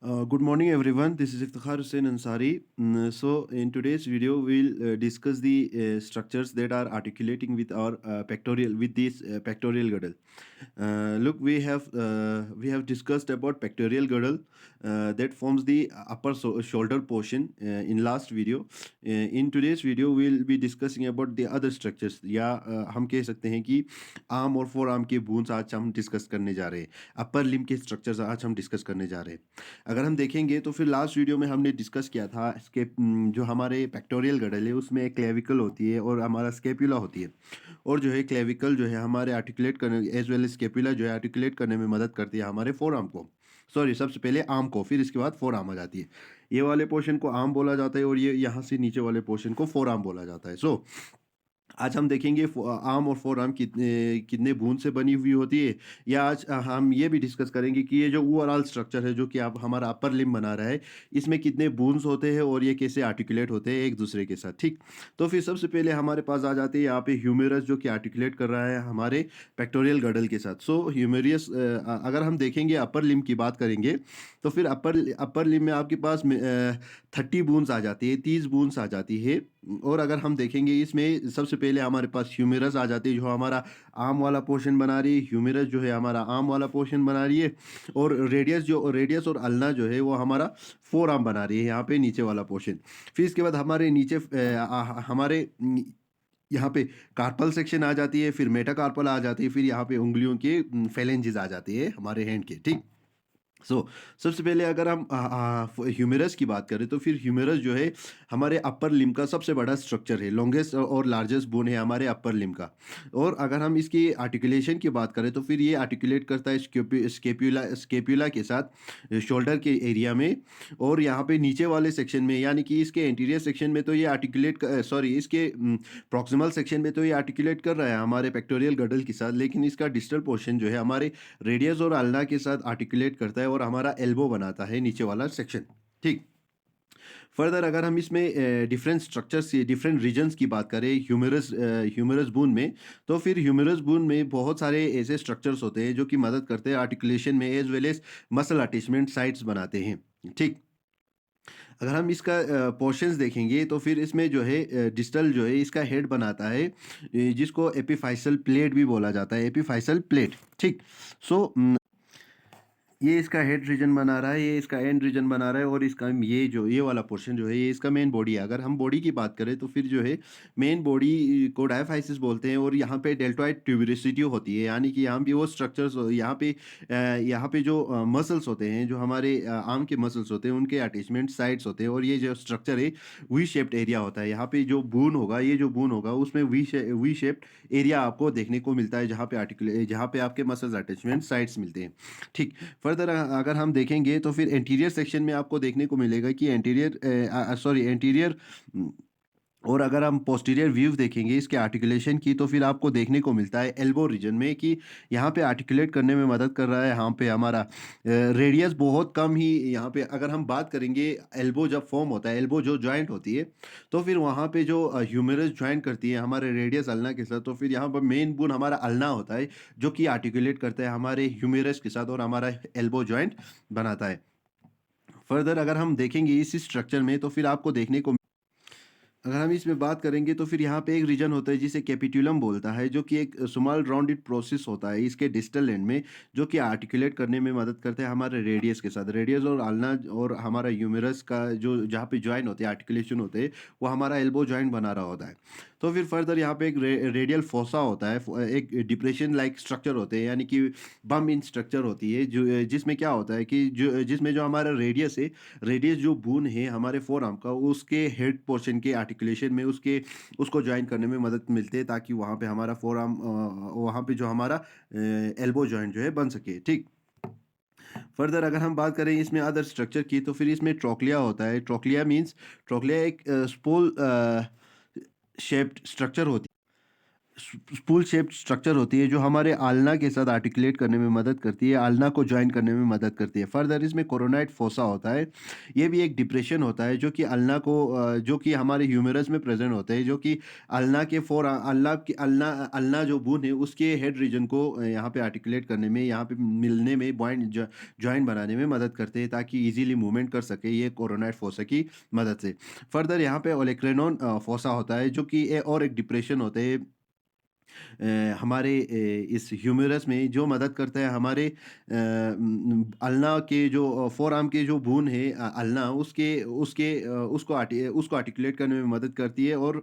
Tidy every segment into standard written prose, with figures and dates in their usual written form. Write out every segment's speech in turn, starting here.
Good morning, everyone. This is Iftikhar Hussain Ansari. So, in today's video, we'll discuss the structures that are articulating with our pectoral with this pectoral girdle. Look, we have discussed about pectoral girdle that forms the upper shoulder portion in last video. In today's video, we'll be discussing about the other structures. या हम कह सकते हैं कि arm और four arm के bones आज हम डिस्कस करने जा रहे हैं. अपर लिम्ब के स्ट्रक्चर्स आज हम डिस्कस करने जा रहे हैं. अगर हम देखेंगे तो फिर लास्ट वीडियो में हमने डिस्कस किया था इसके जो हमारे पेक्टोरियल गडल है उसमें एक क्लेविकल होती है और हमारा स्केपुला होती है. और जो है क्लेविकल जो है हमारे आर्टिकुलेट करने एज वेल स्केपुला जो है आर्टिकुलेट करने में मदद करती है हमारे फोर आर्म को. सॉरी, सबसे पहले आर्म को, फिर इसके बाद फोर आर्म आ जाती है. ये वाले पोर्शन को आर्म बोला जाता है और ये यहाँ से नीचे वाले पोर्शन को फोर आर्म बोला जाता है. आज हम देखेंगे आर्म और फोर आर्म कितने कितने बूंद से बनी हुई होती है. या आज हम ये भी डिस्कस करेंगे कि ये जो ओवरऑल स्ट्रक्चर है जो कि आप हमारा अपर लिम्ब बना रहा है इसमें कितने बूंस होते हैं और ये कैसे आर्टिकुलेट होते हैं एक दूसरे के साथ. ठीक, तो फिर सबसे पहले हमारे पास आ जाते हैं यहाँ पे ह्यूमेरस जो कि आर्टिकुलेट कर रहा है हमारे पेक्टोरियल गडल के साथ. सो ह्यूमेरियस अगर हम देखेंगे अपर लिम्ब की बात करेंगे तो फिर अपर लिम्ब में आपके पास 30 बूंस आ जाती है, 30 बूंस आ जाती है. और अगर हम देखेंगे इसमें सबसे पहले हमारे पास ह्यूमेरस आ जाती है जो हमारा आर्म वाला पोर्शन बना रही है. ह्यूमेरस जो है हमारा आर्म वाला पोर्शन बना रही है और रेडियस और अल्ना जो है वो हमारा फोर आर्म बना रही है यहाँ पे नीचे वाला पोर्शन. फिर इसके बाद हमारे नीचे हमारे यहाँ पे कार्पल सेक्शन आ जाती है, फिर मेटाकार्पल आ जाती है, फिर यहाँ पे उंगलियों के फेलेंजेस आ जाती है हमारे हैंड के. ठीक, सबसे पहले अगर हम ह्यूमेरस की बात करें तो फिर ह्यूमेरस जो है हमारे अपर लिम्ब का सबसे बड़ा स्ट्रक्चर है, लॉन्गेस्ट और लार्जेस्ट बोन है हमारे अपर लिम्ब का. और अगर हम इसकी आर्टिकुलेशन की बात करें तो फिर ये आर्टिकुलेट करता है स्केप्यूला के साथ शोल्डर के एरिया में. और यहाँ पे नीचे वाले सेक्शन में यानी कि इसके एंटीरियर सेक्शन में तो ये इसके प्रॉक्सिमल सेक्शन में तो ये आर्टिकुलेट कर रहा है हमारे पेक्टोरियल गडल के साथ, लेकिन इसका डिस्टल पोर्शन जो है हमारे रेडियस और अल्ना के साथ आर्टिकुलेट करता है और हमारा एल्बो बनाता है नीचे वाला सेक्शन. ठीक, फर्दर अगर हम इसमें डिफरेंट स्ट्रक्चर्स डिफरेंट रीजन्स की बात करें ह्यूमरस बून में तो फिर ह्यूमरस बून में बहुत सारे ऐसे स्ट्रक्चर्स होते हैं जो कि मदद करते हैं आर्टिकुलेशन में as well as muscle attachment sites बनाते हैं. ठीक, अगर हम इसका पोर्शंस देखेंगे तो फिर इसमें जो है डिस्टल जो है इसका हेड बनाता है जिसको एपिफाइसल प्लेट भी बोला जाता है, एपिफाइसल प्लेट. ठीक, सो ये इसका हेड रीजन बना रहा है, ये इसका एंड रीजन बना रहा है और इसका ये वाला पोर्शन जो है ये इसका मेन बॉडी है. अगर हम बॉडी की बात करें तो फिर जो है मेन बॉडी को डायफाइसिस बोलते हैं और यहाँ पे डेल्टोइड ट्यूबरसिटी होती है. यानी कि यहाँ पे वो स्ट्रक्चर्स यहाँ पे जो मसल्स होते हैं जो हमारे आर्म के मसल्स होते हैं उनके अटैचमेंट साइड्स होते हैं और ये जो स्ट्रक्चर है वी शेप्ड एरिया होता है. यहाँ पे जो बून होगा उसमें वी शेप्ड एरिया आपको देखने को मिलता है जहाँ पे आपके मसल्स अटैचमेंट साइड्स मिलते हैं. ठीक, फर्दर अगर हम देखेंगे तो फिर एंटीरियर सेक्शन में आपको देखने को मिलेगा कि एंटीरियर और अगर हम पोस्टीरियर व्यू देखेंगे इसके आर्टिकुलेशन की तो फिर आपको देखने को मिलता है एल्बो रीजन में कि यहाँ पे आर्टिकुलेट करने में मदद कर रहा है. यहाँ पे हमारा रेडियस बहुत कम ही यहाँ पे अगर हम बात करेंगे एल्बो जब फॉर्म होता है, एल्बो जो जॉइंट होती है तो फिर वहाँ पे जो ह्यूमेरस जॉइंट करती है हमारे रेडियस अल्ना के साथ तो फिर यहाँ पर मेन बोन हमारा अल्ना होता है जो कि आर्टिकुलेट करता है हमारे ह्यूमेरस के साथ और हमारा एल्बो जॉइंट बनाता है. फर्दर अगर हम देखेंगे इस स्ट्रक्चर में तो फिर आपको देखने को अगर हम इसमें बात करेंगे तो फिर यहाँ पे एक रीजन होता है जिसे कैपिटुलम बोलता है जो कि एक स्मॉल राउंडेड प्रोसेस होता है इसके डिस्टल एंड में जो कि आर्टिकुलेट करने में मदद करता है हमारे रेडियस के साथ. रेडियस और अल्ना और हमारा ह्यूमेरस का जो जहाँ पे ज्वाइन होते हैं आर्टिकुलेशन होते हैं वो हमारा एल्बो ज्वाइंट बना रहा होता है. तो फिर फर्दर यहाँ पे एक रेडियल फोसा होता है, एक डिप्रेशन लाइक स्ट्रक्चर होते हैं यानी कि बम इन स्ट्रक्चर होती है जो जिसमें क्या होता है कि जिसमें जो हमारा रेडियस जो बून है हमारे फोर आर्म का उसके हेड पोर्शन के आर्टिकुलेशन में उसको ज्वाइन करने में मदद मिलती है ताकि वहाँ पे हमारा फोर आर्म वहाँ पे जो हमारा एल्बो जॉइंट जो है बन सके. ठीक, फर्दर अगर हम बात करें इसमें अदर स्ट्रक्चर की तो फिर इसमें ट्रोक्लिया होता है. ट्रोक्लिया एक स्पोल शेप्ड स्ट्रक्चर होती है. स्पूल शेप्ड स्ट्रक्चर होती है जो हमारे आल्ना के साथ आर्टिकुलेट करने में मदद करती है, आल्ना को जॉइन करने में मदद करती है। फर्दर इसमें कोरोनाइड फोसा होता है, ये भी एक डिप्रेशन होता है जो कि आल्ना को जो कि हमारे ह्यूमरस में प्रेजेंट होते हैं, जो कि आल्ना के फोर आल्ना की आल्ना आल्ना जो बून है उसके हेड रीजन को यहाँ पे आर्टिकुलेट करने में, यहाँ पे मिलने में, पॉइंट जॉइन बनाने में मदद करते हैं ताकि इजीली मूवमेंट कर सके ये कोरोनाइड फोसा की मदद से। फर्दर यहाँ पे ओलेक्रेनोन फोसा होता है जो कि और एक डिप्रेशन होते हैं हमारे इस ह्यूमरस में, जो मदद करता है हमारे अल्ना के जो फोर आर्म के जो बून है, अल्ना उसके उसके उसको आर्टिकुलेट करने में मदद करती है। और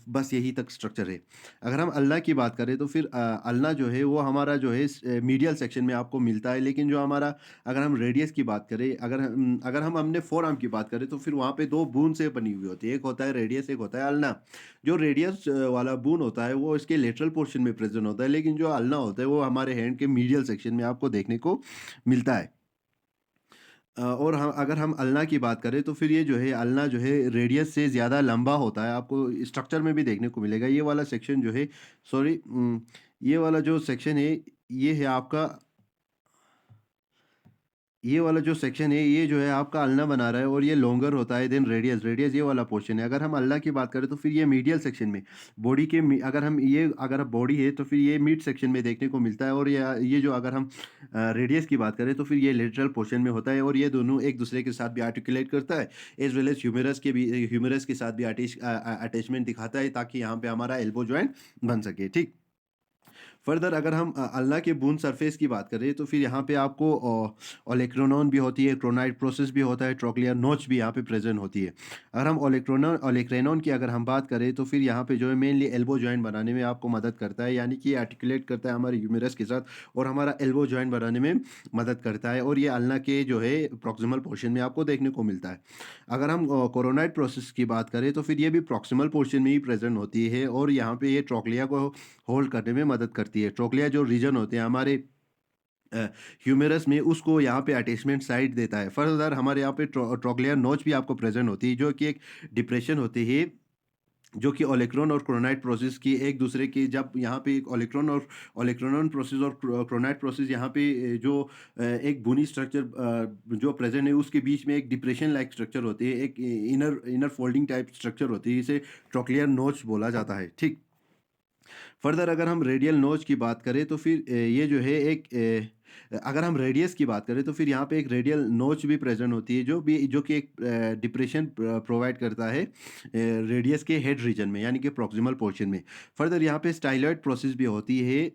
बस यही तक स्ट्रक्चर है। अगर हम अल्ना की बात करें तो फिर अल्ना जो है वो हमारा जो है मीडियल सेक्शन में आपको मिलता है, लेकिन जो हमारा, अगर हम रेडियस की बात करें, अगर हम हमने फोर आर्म की बात करें तो फिर वहाँ पे दो बून से बनी हुई होती है, एक होता है रेडियस, एक होता है अल्ना। जो रेडियस वाला बून होता है वो इसके लेटरल पोर्शन में प्रेजेंट होता है, लेकिन जो अल्ना होता है वो हमारे हैंड के मीडियल सेक्शन में आपको देखने को मिलता है। और हम, अगर हम अल्ना की बात करें तो फिर ये जो है अल्ना जो है रेडियस से ज़्यादा लंबा होता है, आपको स्ट्रक्चर में भी देखने को मिलेगा। ये वाला सेक्शन जो है, सॉरी, ये वाला जो सेक्शन है ये है आपका, ये वाला जो सेक्शन है ये जो है आपका अल्ना बना रहा है, और ये लॉन्गर होता है देन रेडियस। रेडियस ये वाला पोर्शन है। अगर हम अल्ना की बात करें तो फिर ये मीडियल सेक्शन में बॉडी के अगर हम ये, अगर बॉडी है तो फिर ये मिड सेक्शन में देखने को मिलता है, और ये जो अगर हम रेडियस की बात करें तो फिर ये लेटरल पोर्शन में होता है, और ये दोनों एक दूसरे के साथ भी आर्टिकुलेट करता है, एज वेल एज ह्यूमरस के साथ भी अटैचमेंट दिखाता है ताकि यहाँ पे हमारा एल्बो जॉइंट बन सके। ठीक। फर्दर अगर हम अल्ना के बून सरफेस की बात करें तो फिर यहाँ पे आपको ओलेक्रोनॉन भी होती है, क्रोनाइड प्रोसेस भी होता है, ट्रोक्लियर नोच भी यहाँ पे प्रेजेंट होती है। अगर हम ओलेक्रेनॉन की अगर हम बात करें तो फिर यहाँ पे जो है मेनली एल्बो जॉइंट बनाने में आपको मदद करता है, यानी कि आर्टिकुलेट करता है हमारे ह्यूमरस के साथ और हमारा एल्बो जॉइंट बनाने में मदद करता है, और ये अल्ना के जो है प्रॉक्सिमल पोर्शन में आपको देखने को मिलता है। अगर हम कोरोनाइड प्रोसेस की बात करें तो फिर ये भी प्रॉक्सिमल पोर्शन में ही प्रेजेंट होती है, और यहाँ पे ये ट्रोक्लिया को होल्ड करने में मदद करती है। ट्रोक्लिया जो रीजन होते हैं हमारे ह्यूमेरस में, उसको यहाँ पे अटैचमेंट साइट देता है। फर्दर हमारे यहाँ पे ट्रोक्लियर नोच भी आपको प्रेजेंट होती है, जो कि एक डिप्रेशन होती है, जो कि ओलेक्रोन और क्रोनाइड प्रोसेस की एक दूसरे की, जब यहाँ पे एक ओलेक्रोन और ओलेक्रोनॉन प्रोसेस और क्रोनाइड प्रोसेस यहाँ पे जो एक बुनी स्ट्रक्चर जो प्रेजेंट है उसके बीच में एक डिप्रेशन लाइक स्ट्रक्चर होती है, एक inner inner folding type structure होती है, इसे ट्रोक्लियर नोच बोला जाता है। ठीक। फर्दर अगर हम रेडियल नोच की बात करें तो फिर ये जो है एक अगर हम रेडियस की बात करें तो फिर यहाँ पे एक रेडियल नोच भी प्रेजेंट होती है, जो कि एक डिप्रेशन प्रोवाइड करता है रेडियस के हेड रीजन में, यानी कि प्रॉक्सिमल पोर्शन में। फर्दर यहाँ पे स्टाइलॉइड प्रोसेस भी होती है,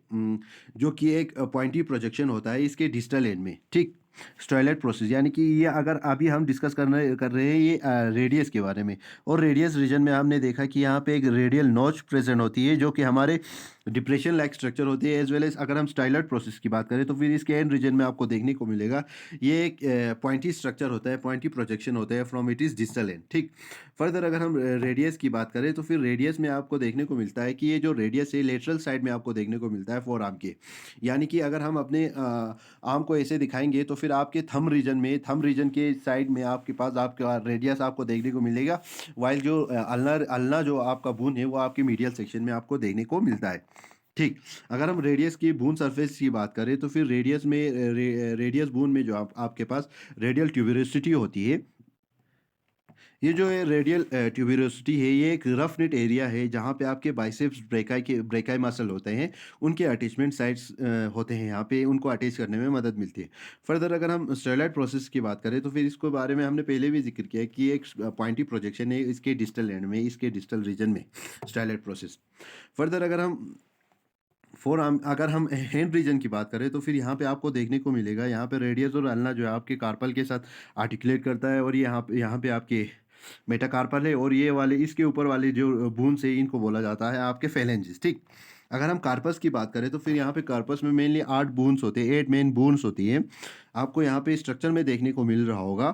जो कि एक पॉइंटी प्रोजेक्शन होता है इसके डिस्टल एंड में। ठीक। स्टाइलॉइड प्रोसेस यानी कि ये, अगर अभी हम डिस्कस कर रहे हैं ये रेडियस के बारे में, और रेडियस रीजन में हमने देखा कि यहाँ पे एक रेडियल नॉच प्रेजेंट होती है जो कि हमारे डिप्रेशन लाइक स्ट्रक्चर होती है, एज वेल एज अगर हम स्टाइलॉइड प्रोसेस की बात करें तो फिर इसके एंड रीजन में आपको देखने को मिलेगा ये एक पॉइंटी स्ट्रक्चर होता है, पॉइंटी प्रोजेक्शन होता है from it is distal end. ठीक। फर्दर अगर हम रेडियस की बात करें तो फिर रेडियस में आपको देखने को मिलता है कि ये जो रेडियस है लेटरल साइड में आपको देखने को मिलता है फोर आर्म के, यानी कि अगर हम अपने आर्म को ऐसे दिखाएंगे तो फिर आपके थंब रीजन में, थंब रीजन के साइड में आपके पास आपका रेडियस आपको देखने को मिलेगा, वाइल जो अल्ना जो आपका बून है वो आपके मीडियल सेक्शन में आपको देखने को मिलता है। ठीक। अगर हम रेडियस की बून सरफेस की बात करें तो फिर रेडियस में रेडियस बून में जो आपके पास रेडियल ट्यूबरोसिटी होती है, ये जो है रेडियल ट्यूबरोसिटी है, ये एक रफ नेट एरिया है जहाँ पे आपके बाइसेप्स ब्रेकाई मसल होते हैं, उनके अटैचमेंट साइट्स होते हैं, यहाँ पे उनको अटैच करने में मदद मिलती है। फर्दर अगर हम स्टेरॉइड प्रोसेस की बात करें तो फिर इसके बारे में हमने पहले भी जिक्र किया है कि एक पॉइंटी प्रोजेक्शन है इसके डिस्टल एंड में, इसके डिस्टल रीजन में स्टेरॉइड प्रोसेस। फर्दर अगर हम हैंड रीजन की बात करें तो फिर यहाँ पे आपको देखने को मिलेगा, यहाँ पे रेडियस और अल्ना जो है आपके कार्पल के साथ आर्टिकुलेट करता है, और ये यहाँ पे आपके मेटाकार्पल है, और ये वाले इसके ऊपर वाले जो बून्स है इनको बोला जाता है आपके फेलेंजिस। ठीक। अगर हम कार्पस की बात करें तो फिर यहाँ पे कार्पस में मेनली 8 बून्स होते हैं, 8 मेन बून्स होती हैं, आपको यहाँ पे स्ट्रक्चर में देखने को मिल रहा होगा।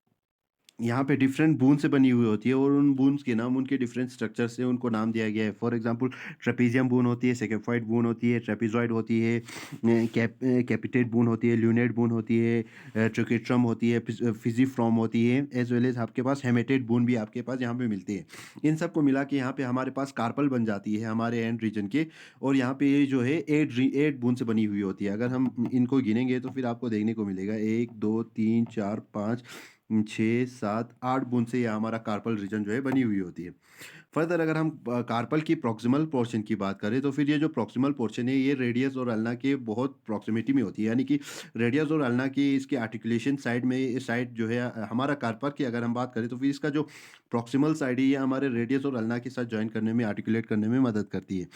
यहाँ पे डिफरेंट बून से बनी हुई होती है और उन बून्स के नाम उनके डिफरेंट स्ट्रक्चर से उनको नाम दिया गया है। फॉर एग्जांपल ट्रेपीजियम बून होती है, सेकेफाइड बून होती है, ट्रेपीजॉइड होती है, कैपिटेट बून होती है, ल्यूनेट बून होती है, ट्रिकेट्रम होती है, फिजिफ्रॉम होती है, एज वेल एज आपके पास हेमेटेट बून भी आपके पास यहाँ पे मिलती है। इन सबको मिला के यहाँ पे हमारे पास कार्पल बन जाती है हमारे एंड रीजन के। और यहाँ पे ये जो है एट बून से बनी हुई होती है। अगर हम इनको गिनेंगे तो फिर आपको देखने को मिलेगा 1 2 3 4 5 6 7 8 बूंद से यह हमारा कार्पल रीजन जो है बनी हुई होती है। फर्दर अगर हम कार्पल की प्रॉक्सिमल पोर्शन की बात करें तो फिर ये जो प्रॉक्सिमल पोर्शन है ये रेडियस और अल्ना के बहुत प्रॉक्सिमिटी में होती है। यानी कि रेडियस और अल्ना की इसके आर्टिकुलेशन साइड में साइड जो है हमारा कार्पल की अगर हम बात करें तो फिर इसका जो प्रॉक्सिमल साइड है ये हमारे रेडियस और अल्ना के साथ ज्वाइन करने में आर्टिकुलेट करने में मदद करती है।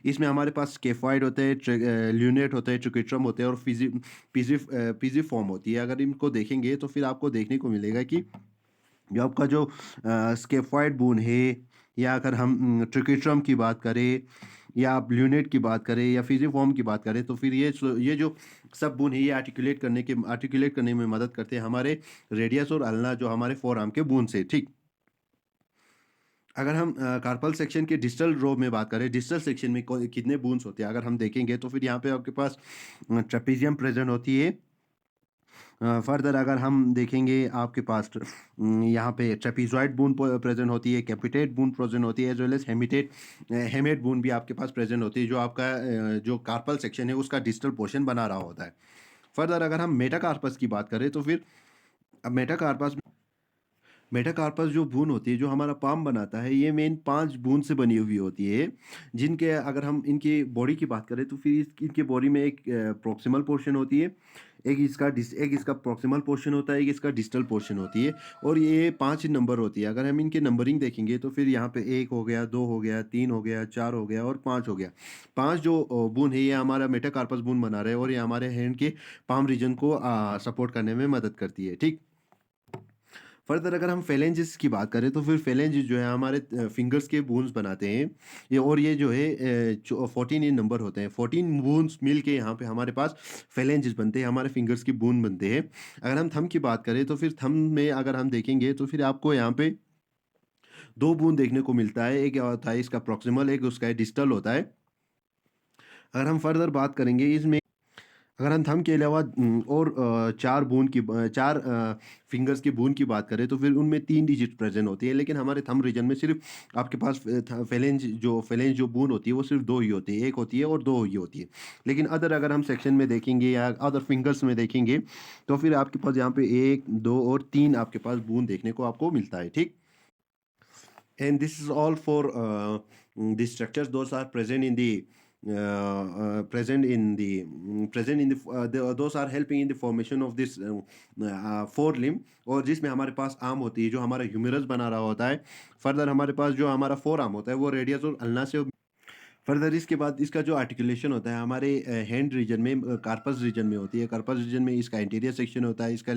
इसमें हमारे पास स्केफॉइड होते हैं, ल्यूनेट होते हैं, ट्रिकेट्रम होते हैं और पिजिफॉर्म होती है। अगर इनको देखेंगे तो फिर आपको देखने को मिलेगा कि जो आपका जो स्केफॉइड बून है या अगर हम ट्रिकेट्रम की बात करें या आप ल्यूनेट की बात करें या फिजिफॉर्म की बात करें तो फिर ये जो सब बून है ये आर्टिकुलेट करने में मदद करते हैं हमारे रेडियस और अल्ना जो हमारे फोर आर्म के बून से। ठीक, अगर हम कार्पल सेक्शन के डिस्टल रो में बात करें, डिस्टल सेक्शन में कितने बून्स होते हैं अगर हम देखेंगे तो फिर यहाँ पे आपके पास ट्रेपीजियम प्रेजेंट होती है। फर्दर अगर हम देखेंगे आपके पास यहाँ पे ट्रेपीजॉइड बून प्रेजेंट होती है, कैपिटेट बून प्रेजेंट होती है, एज वेल एज हेमेट बून भी आपके पास प्रेजेंट होती है जो आपका जो कार्पल सेक्शन है उसका डिस्टल पोर्शन बना रहा होता है। फर्दर अगर हम मेटाकार्पस की बात करें तो फिर अब मेटाकार्पस जो बून होती है जो हमारा पाम बनाता है ये मेन 5 बून से बनी हुई होती है। जिनके अगर हम इनके बॉडी की बात करें तो फिर इनके बॉडी में एक प्रॉक्सिमल पोर्शन होती है, एक इसका प्रॉक्सिमल पोर्शन होता है, एक इसका डिस्टल पोर्शन होती है और ये 5 नंबर होती है। अगर हम इनके नंबरिंग देखेंगे तो फिर यहाँ पे 1 हो गया, 2 हो गया, 3 हो गया, 4 हो गया और 5 हो गया। 5 जो बून है ये हमारा मेटाकार्पस बून बना रहे हैं और ये हमारे हैंड के पाम रीजन को सपोर्ट करने में मदद करती है। ठीक, फर्दर अगर हम फेलेंजेस की बात करें तो फिर फेलेंज जो है हमारे फिंगर्स के बोन्स बनाते हैं ये। और ये जो है 14 ये नंबर होते हैं, 14 बोन्स मिल के यहाँ पे हमारे पास फेलेंजेस बनते हैं, हमारे फिंगर्स की बोन बनते हैं। अगर हम थंब की बात करें तो फिर थंब में अगर हम देखेंगे तो फिर आपको यहाँ पे 2 बूंद देखने को मिलता है, एक होता है इसका प्रॉक्सिमल, एक उसका डिस्टल होता है। अगर हम फर्दर बात करेंगे इसमें, अगर हम थंब के अलावा और 4 फिंगर्स की बून की बात करें तो फिर उनमें 3 डिजिट प्रेजेंट होती है। लेकिन हमारे थंब रीजन में सिर्फ आपके पास फेलेंज जो बून होती है वो सिर्फ 2 ही होती है, एक होती है और 2 ही होती है। लेकिन अदर अगर हम सेक्शन में देखेंगे या अदर फिंगर्स में देखेंगे तो फिर आपके पास यहाँ पे 1 2 और 3 आपके पास बून देखने को आपको मिलता है। ठीक, and this is all for the structures those are present in the those are helping in the formation of this four limb। और जिसमें हमारे पास आर्म होती है जो हमारा ह्यूमरस बना रहा होता है। फर्दर हमारे पास जो हमारा फोर आर्म होता है वो रेडियस और अल्ना से। फर्दर इसके बाद इसका जो आर्टिकुलेशन होता है हमारे हैंड रीजन में, कार्पस रीजन में होती है। कार्पस रीजन में इसका इंटीरियर सेक्शन होता है, इसका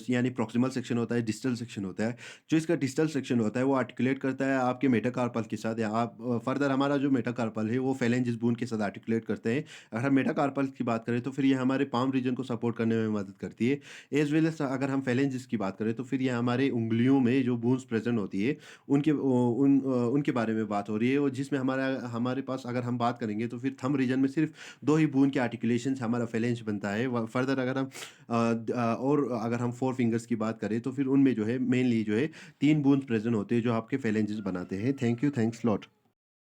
यानी प्रॉक्सिमल सेक्शन होता है, डिस्टल सेक्शन होता है। जो इसका डिस्टल सेक्शन होता है वो आर्टिकुलेट करता है आपके मेटाकार्पल के साथ, या आप फर्दर हमारा जो मेटाकार्पल है वो फेलेंजिस बून के साथ आर्टिकुलेट करते हैं। अगर हम मेटाकार्पल की बात करें तो फिर ये हमारे पाम रीजन को सपोर्ट करने में मदद करती है। एज वेल एज अगर हम फेलेंजिस की बात करें तो फिर ये हमारे उंगलियों में जो बोन्स प्रेजेंट होती है उनके बारे में बात हो रही है। और जिसमें हमारे पास अगर हम बात करेंगे तो फिर थंब रीजन में सिर्फ 2 ही बून के आर्टिकुलेशन से हमारा फेलेंज बनता है। फर्दर अगर हम और अगर हम 4 फिंगर्स की बात करें तो फिर उनमें जो है मेनली जो है 3 बून्स प्रेजेंट होते हैं जो आपके फेलेंजेस बनाते हैं। Thank you, thanks lot.